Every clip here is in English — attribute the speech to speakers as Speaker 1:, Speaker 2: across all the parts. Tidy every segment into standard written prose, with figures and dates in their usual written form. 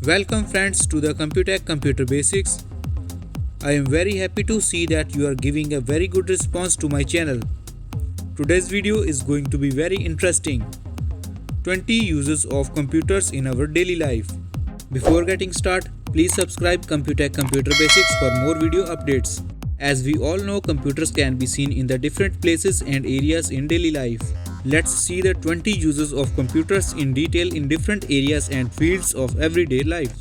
Speaker 1: Welcome friends to the Computech Computer Basics. I am very happy to see that you are giving a very good response to my channel. Today's video is going to be very interesting. 20 uses of computers in our daily life. Before getting started, please subscribe Computech Computer Basics for more video updates. As we all know, computers can be seen in the different places and areas in daily life. Let's see the 20 uses of computers in detail in different areas and fields of everyday life.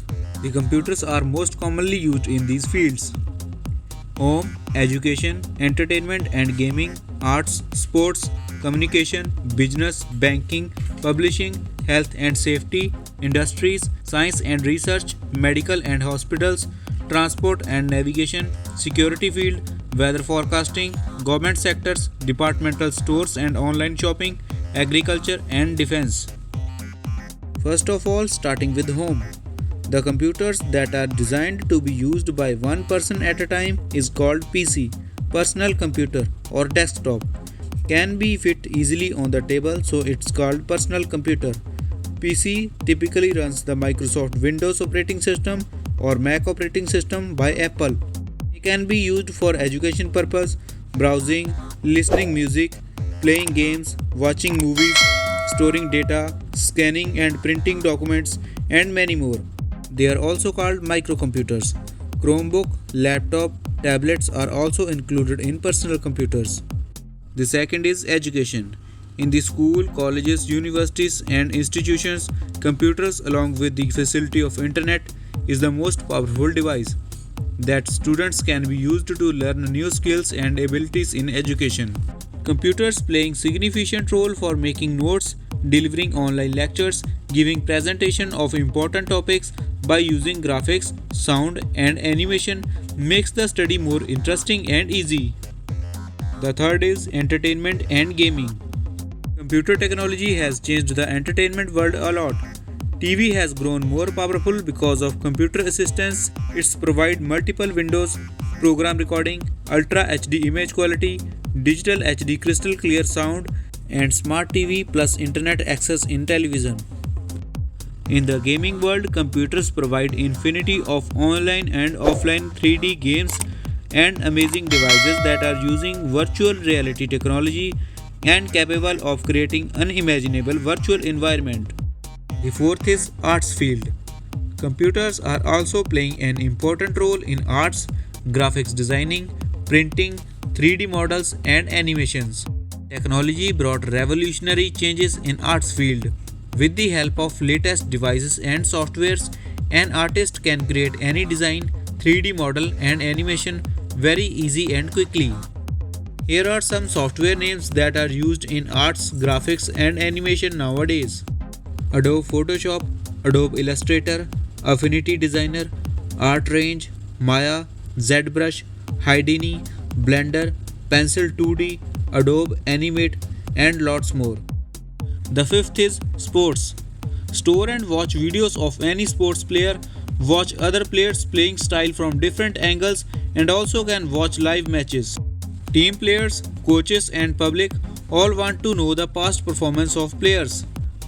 Speaker 1: The computers are most commonly used in these fields: home, education, entertainment and gaming, arts, sports, communication, business, banking, publishing, health and safety, industries, science and research, medical and hospitals, transport and navigation, security field, weather forecasting, government sectors, departmental stores and online shopping, agriculture and defense. First of all, starting with home. The computers that are designed to be used by one person at a time is called PC, personal computer or desktop. Can be fit easily on the table, so it's called personal computer. PC typically runs the Microsoft Windows operating system or Mac operating system by Apple. It can be used for education purpose, browsing, listening music, playing games, watching movies, storing data, scanning and printing documents, and many more. They are also called microcomputers. Chromebook, laptop, tablets are also included in personal computers. The second is education. In the school, colleges, universities and institutions, computers along with the facility of internet is the most powerful device that students can be used to learn new skills and abilities in education. Computers playing significant role for making notes, delivering online lectures, giving presentation of important topics by using graphics, sound and animation makes the study more interesting and easy. The third is entertainment and gaming. Computer technology has changed the entertainment world a lot. TV has grown more powerful because of computer assistance. It's provide multiple windows, program recording, Ultra HD image quality, digital HD crystal clear sound, and smart TV plus internet access in television. In the gaming world, computers provide infinity of online and offline 3D games and amazing devices that are using virtual reality technology and capable of creating unimaginable virtual environment. The fourth is arts field. Computers are also playing an important role in arts, graphics designing, printing, 3D models and animations. Technology brought revolutionary changes in arts field. With the help of latest devices and softwares, an artist can create any design, 3D model and animation very easy and quickly. Here are some software names that are used in arts, graphics and animation nowadays: Adobe Photoshop, Adobe Illustrator, Affinity Designer, Art Range, Maya, ZBrush, Houdini, Blender, Pencil 2D, Adobe Animate and lots more. The fifth is sports. Store and watch videos of any sports player, watch other players playing style from different angles and also can watch live matches. Team players, coaches and public all want to know the past performance of players.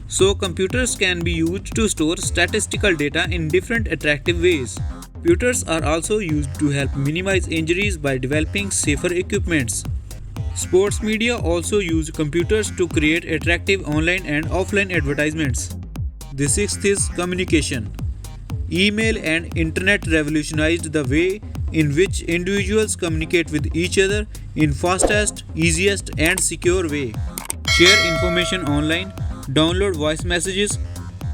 Speaker 1: So computers can be used to store statistical data in different attractive ways. Computers are also used to help minimize injuries by developing safer equipments. Sports media also use computers to create attractive online and offline advertisements. The sixth is communication. Email and internet revolutionized the way in which individuals communicate with each other in fastest, easiest and secure way. Share information online, download voice messages,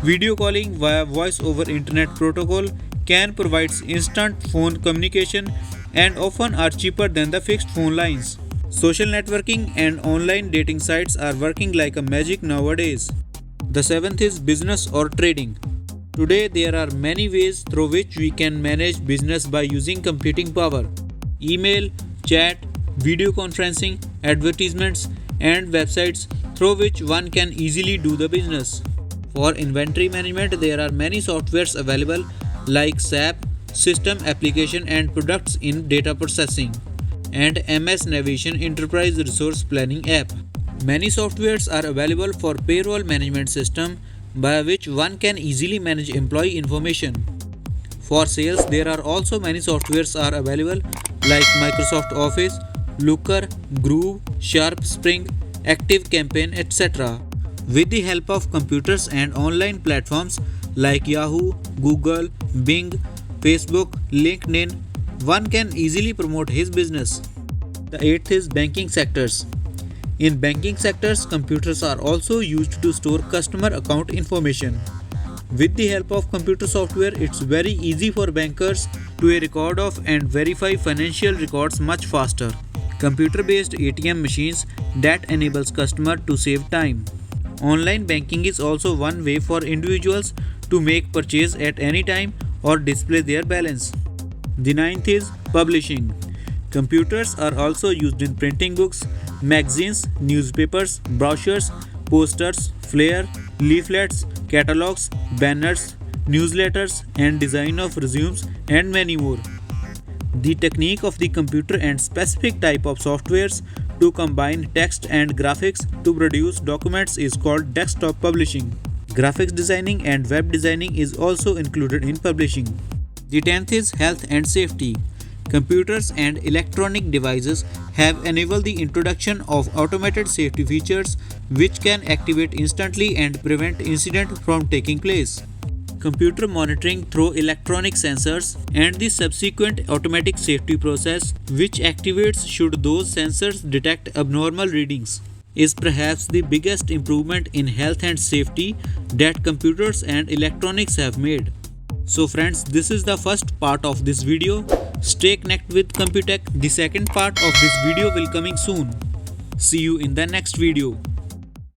Speaker 1: video calling via voice over internet protocol can provide instant phone communication and often are cheaper than the fixed phone lines. Social networking and online dating sites are working like a magic nowadays. The seventh is business or trading. Today there are many ways through which we can manage business by using computing power. Email, chat, video conferencing, advertisements and websites through which one can easily do the business. For inventory management there are many softwares available like SAP, System Application and Products in Data Processing, and MS Navision Enterprise Resource Planning app. Many softwares are available for payroll management system, by which one can easily manage employee information. For sales, there are also many softwares are available like Microsoft Office, Looker, Groove, Sharp Spring, Active Campaign, etc. With the help of computers and online platforms like Yahoo, Google, Bing, Facebook, LinkedIn, one can easily promote his business. The eighth is banking sectors. In banking sectors, computers are also used to store customer account information. With the help of computer software, it's very easy for bankers to record of and verify financial records much faster. Computer-based ATM machines that enables customer to save time. Online banking is also one way for individuals to make purchase at any time or display their balance. The ninth is publishing. Computers are also used in printing books, magazines, newspapers, brochures, posters, flyer, leaflets, catalogs, banners, newsletters, and design of resumes and many more. The technique of the computer and specific type of softwares to combine text and graphics to produce documents is called desktop publishing. Graphics designing and web designing is also included in publishing. The 10th is health and safety. Computers and electronic devices have enabled the introduction of automated safety features which can activate instantly and prevent incident from taking place. Computer monitoring through electronic sensors and the subsequent automatic safety process which activates should those sensors detect abnormal readings is perhaps the biggest improvement in health and safety that computers and electronics have made. So friends, this is the first part of this video. Stay connected with Computech. The second part of this video will coming soon. See you in the next video.